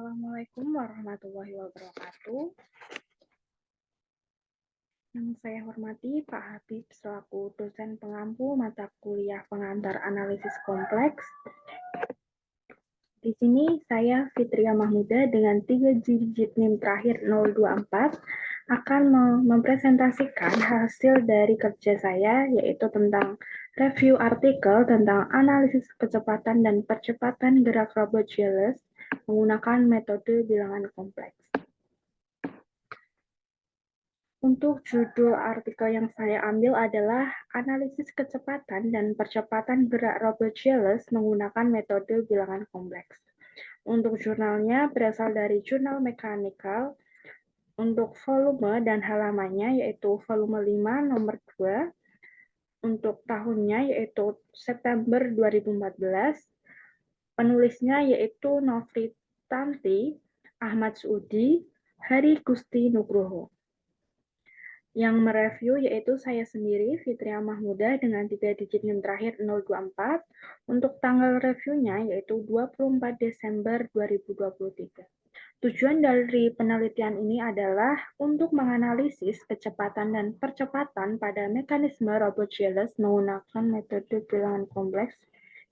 Assalamualaikum warahmatullahi wabarakatuh. Yang saya hormati Pak Habib selaku dosen pengampu mata kuliah pengantar analisis kompleks. Di sini saya Fitria Mahmuda dengan 3 digit NIM terakhir 024 akan mempresentasikan hasil dari kerja saya, yaitu tentang review artikel tentang analisis kecepatan dan percepatan gerak robot GLS menggunakan metode bilangan kompleks. Untuk judul artikel yang saya ambil adalah analisis kecepatan dan percepatan gerak robot GLS menggunakan metode bilangan kompleks. Untuk jurnalnya berasal dari Jurnal Mechanical. Untuk volume dan halamannya yaitu volume 5 nomor 2. Untuk tahunnya yaitu September 2014. Penulisnya yaitu Nofri Tanti, Ahmad Sudi, Hari Gusti Nugroho. Yang mereview yaitu saya sendiri, Fitria Mahmuda, dengan 3 digit NIM terakhir 024. Untuk tanggal reviewnya yaitu 24 Desember 2023. Tujuan dari penelitian ini adalah untuk menganalisis kecepatan dan percepatan pada mekanisme robot GLS menggunakan metode bilangan kompleks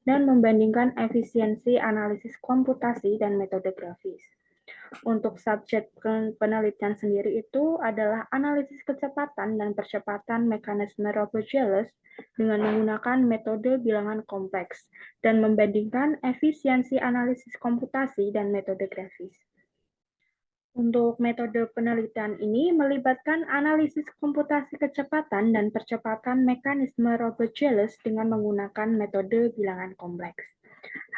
dan membandingkan efisiensi analisis komputasi dan metode grafis. Untuk subjek penelitian sendiri itu adalah analisis kecepatan dan percepatan mekanisme robot GLS dengan menggunakan metode bilangan kompleks dan membandingkan efisiensi analisis komputasi dan metode grafis. Untuk metode penelitian ini melibatkan analisis komputasi kecepatan dan percepatan mekanisme robot GLS dengan menggunakan metode bilangan kompleks.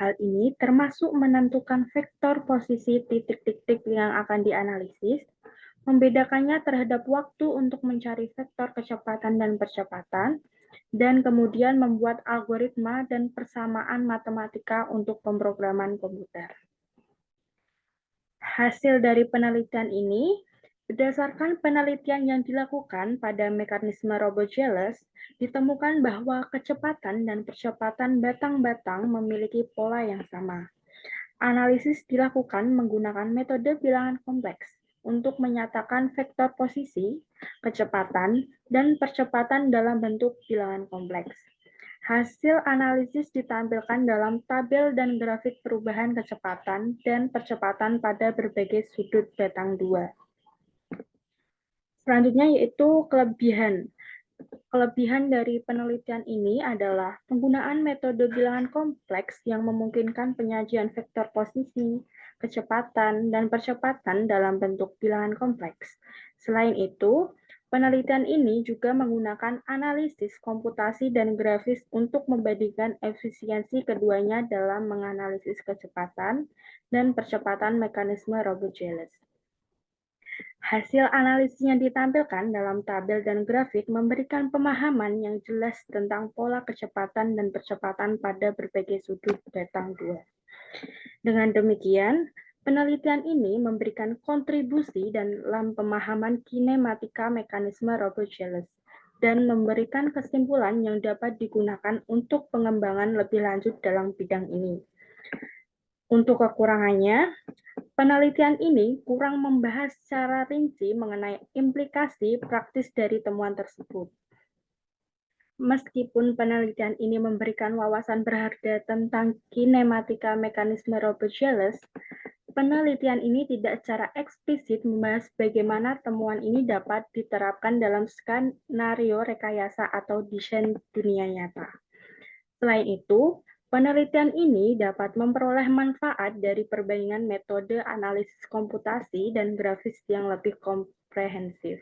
Hal ini termasuk menentukan vektor posisi titik-titik yang akan dianalisis, membedakannya terhadap waktu untuk mencari vektor kecepatan dan percepatan, dan kemudian membuat algoritma dan persamaan matematika untuk pemrograman komputer. Hasil dari penelitian ini, berdasarkan penelitian yang dilakukan pada mekanisme robot GLS, ditemukan bahwa kecepatan dan percepatan batang-batang memiliki pola yang sama. Analisis dilakukan menggunakan metode bilangan kompleks untuk menyatakan vektor posisi, kecepatan, dan percepatan dalam bentuk bilangan kompleks. Hasil analisis ditampilkan dalam tabel dan grafik perubahan kecepatan dan percepatan pada berbagai sudut batang 2. Selanjutnya yaitu kelebihan. Kelebihan dari penelitian ini adalah penggunaan metode bilangan kompleks yang memungkinkan penyajian vektor posisi, kecepatan, dan percepatan dalam bentuk bilangan kompleks. Selain itu, penelitian ini juga menggunakan analisis komputasi dan grafis untuk membandingkan efisiensi keduanya dalam menganalisis kecepatan dan percepatan mekanisme robot GLS. Hasil analisis yang ditampilkan dalam tabel dan grafik memberikan pemahaman yang jelas tentang pola kecepatan dan percepatan pada berbagai sudut batang 2. Dengan demikian, penelitian ini memberikan kontribusi dalam pemahaman kinematika mekanisme robot GLS dan memberikan kesimpulan yang dapat digunakan untuk pengembangan lebih lanjut dalam bidang ini. Untuk kekurangannya, penelitian ini kurang membahas secara rinci mengenai implikasi praktis dari temuan tersebut. Meskipun penelitian ini memberikan wawasan berharga tentang kinematika mekanisme robot GLS, penelitian ini tidak secara eksplisit membahas bagaimana temuan ini dapat diterapkan dalam skenario rekayasa atau desain dunia nyata. Selain itu, penelitian ini dapat memperoleh manfaat dari perbandingan metode analisis komputasi dan grafis yang lebih komprehensif,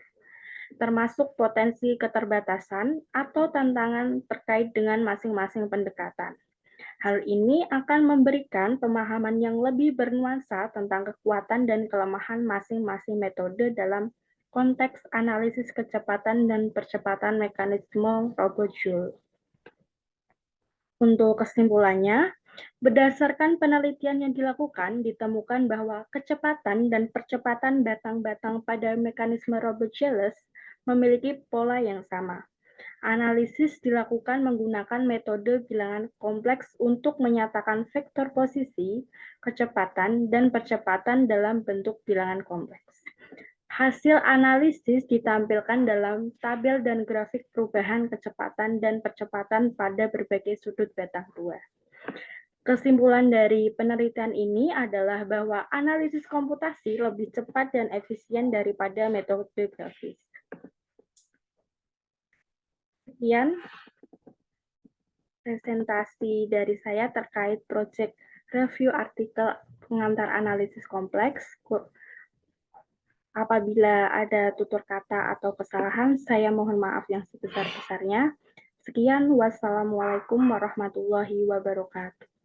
termasuk potensi keterbatasan atau tantangan terkait dengan masing-masing pendekatan. Hal ini akan memberikan pemahaman yang lebih bernuansa tentang kekuatan dan kelemahan masing-masing metode dalam konteks analisis kecepatan dan percepatan mekanisme robot Joule. Untuk kesimpulannya, berdasarkan penelitian yang dilakukan, ditemukan bahwa kecepatan dan percepatan batang-batang pada mekanisme robot GLS memiliki pola yang sama. Analisis dilakukan menggunakan metode bilangan kompleks untuk menyatakan vektor posisi, kecepatan, dan percepatan dalam bentuk bilangan kompleks. Hasil analisis ditampilkan dalam tabel dan grafik perubahan kecepatan dan percepatan pada berbagai sudut batang dua. Kesimpulan dari penelitian ini adalah bahwa analisis komputasi lebih cepat dan efisien daripada metode grafis. Sekian presentasi dari saya terkait proyek review artikel pengantar analisis kompleks. Apabila ada tutur kata atau kesalahan, saya mohon maaf yang sebesar-besarnya. Sekian, wassalamualaikum warahmatullahi wabarakatuh.